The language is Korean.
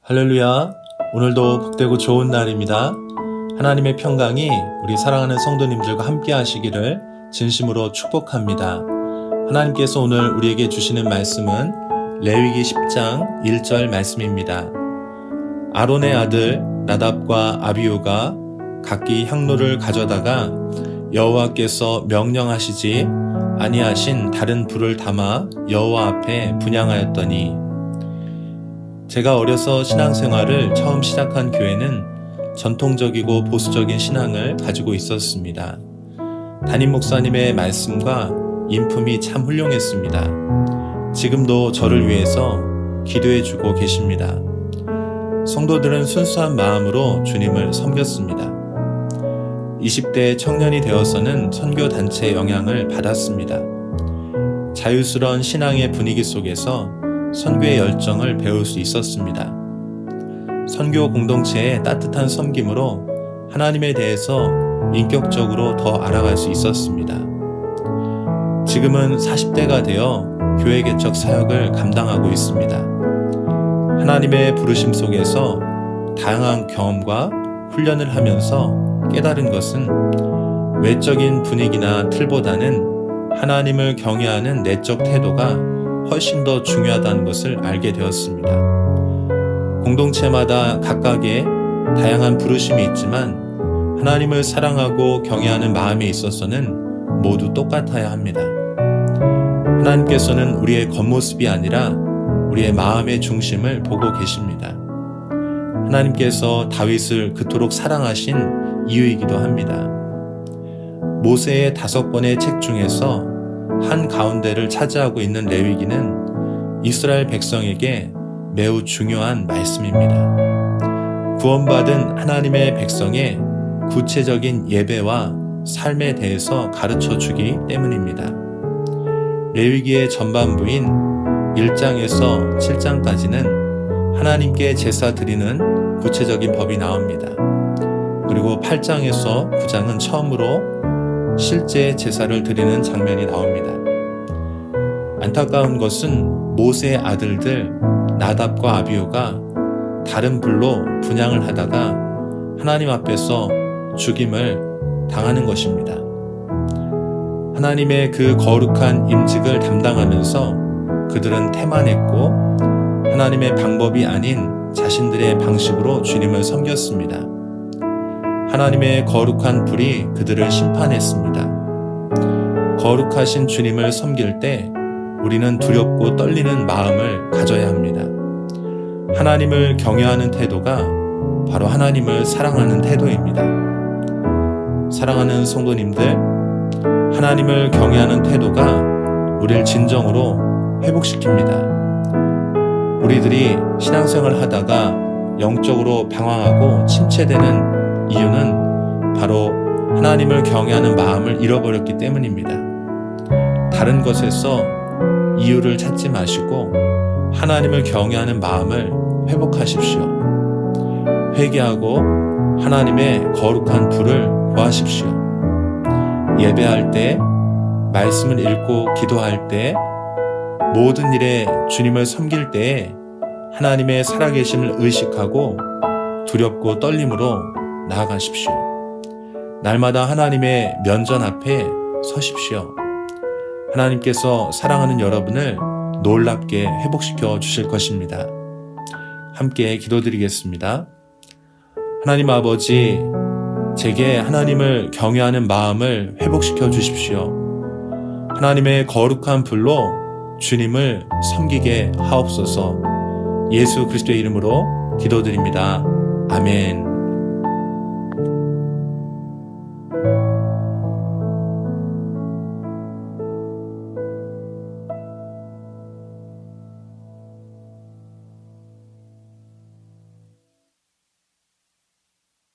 할렐루야. 오늘도 복되고 좋은 날입니다. 하나님의 평강이 우리 사랑하는 성도님들과 함께 하시기를 진심으로 축복합니다. 하나님께서 오늘 우리에게 주시는 말씀은 레위기 10장 1절 말씀입니다. 아론의 아들 나답과 아비후가 각기 향로를 가져다가 여호와께서 명령하시지 아니하신 다른 불을 담아 여호와 앞에 분향하였더니, 제가 어려서 신앙생활을 처음 시작한 교회는 전통적이고 보수적인 신앙을 가지고 있었습니다. 담임 목사님의 말씀과 인품이 참 훌륭했습니다. 지금도 저를 위해서 기도해주고 계십니다. 성도들은 순수한 마음으로 주님을 섬겼습니다. 20대 청년이 되어서는 선교단체의 영향을 받았습니다. 자유스러운 신앙의 분위기 속에서 선교의 열정을 배울 수 있었습니다. 선교 공동체의 따뜻한 섬김으로 하나님에 대해서 인격적으로 더 알아갈 수 있었습니다. 지금은 40대가 되어 교회 개척 사역을 감당하고 있습니다. 하나님의 부르심 속에서 다양한 경험과 훈련을 하면서 깨달은 것은 외적인 분위기나 틀보다는 하나님을 경외하는 내적 태도가 훨씬 더 중요하다는 것을 알게 되었습니다. 공동체마다 각각의 다양한 부르심이 있지만 하나님을 사랑하고 경외하는 마음에 있어서는 모두 똑같아야 합니다. 하나님께서는 우리의 겉모습이 아니라 우리의 마음의 중심을 보고 계십니다. 하나님께서 다윗을 그토록 사랑하신 이유이기도 합니다. 모세의 5권의 책 중에서 한 가운데를 차지하고 있는 레위기는 이스라엘 백성에게 매우 중요한 말씀입니다. 구원받은 하나님의 백성의 구체적인 예배와 삶에 대해서 가르쳐 주기 때문입니다. 레위기의 전반부인 1장에서 7장까지는 하나님께 제사 드리는 구체적인 법이 나옵니다. 그리고 8장에서 9장은 처음으로 실제 제사를 드리는 장면이 나옵니다. 안타까운 것은 모세의 아들들 나답과 아비후가 다른 불로 분향을 하다가 하나님 앞에서 죽임을 당하는 것입니다. 하나님의 그 거룩한 임직을 담당하면서 그들은 태만했고 하나님의 방법이 아닌 자신들의 방식으로 주님을 섬겼습니다. 하나님의 거룩한 불이 그들을 심판했습니다. 거룩하신 주님을 섬길 때 우리는 두렵고 떨리는 마음을 가져야 합니다. 하나님을 경외하는 태도가 바로 하나님을 사랑하는 태도입니다. 사랑하는 성도님들, 하나님을 경외하는 태도가 우리를 진정으로 회복시킵니다. 우리들이 신앙생활을 하다가 영적으로 방황하고 침체되는 이유는 바로 하나님을 경외하는 마음을 잃어버렸기 때문입니다. 다른 것에서 이유를 찾지 마시고 하나님을 경외하는 마음을 회복하십시오. 회개하고 하나님의 거룩한 불을 구하십시오. 예배할 때, 말씀을 읽고 기도할 때, 모든 일에 주님을 섬길 때에 하나님의 살아계심을 의식하고 두렵고 떨림으로 나아가십시오. 날마다 하나님의 면전 앞에 서십시오. 하나님께서 사랑하는 여러분을 놀랍게 회복시켜 주실 것입니다. 함께 기도드리겠습니다. 하나님 아버지, 제게 하나님을 경외하는 마음을 회복시켜 주십시오. 하나님의 거룩한 불로 주님을 섬기게 하옵소서. 예수 그리스도의 이름으로 기도드립니다. 아멘.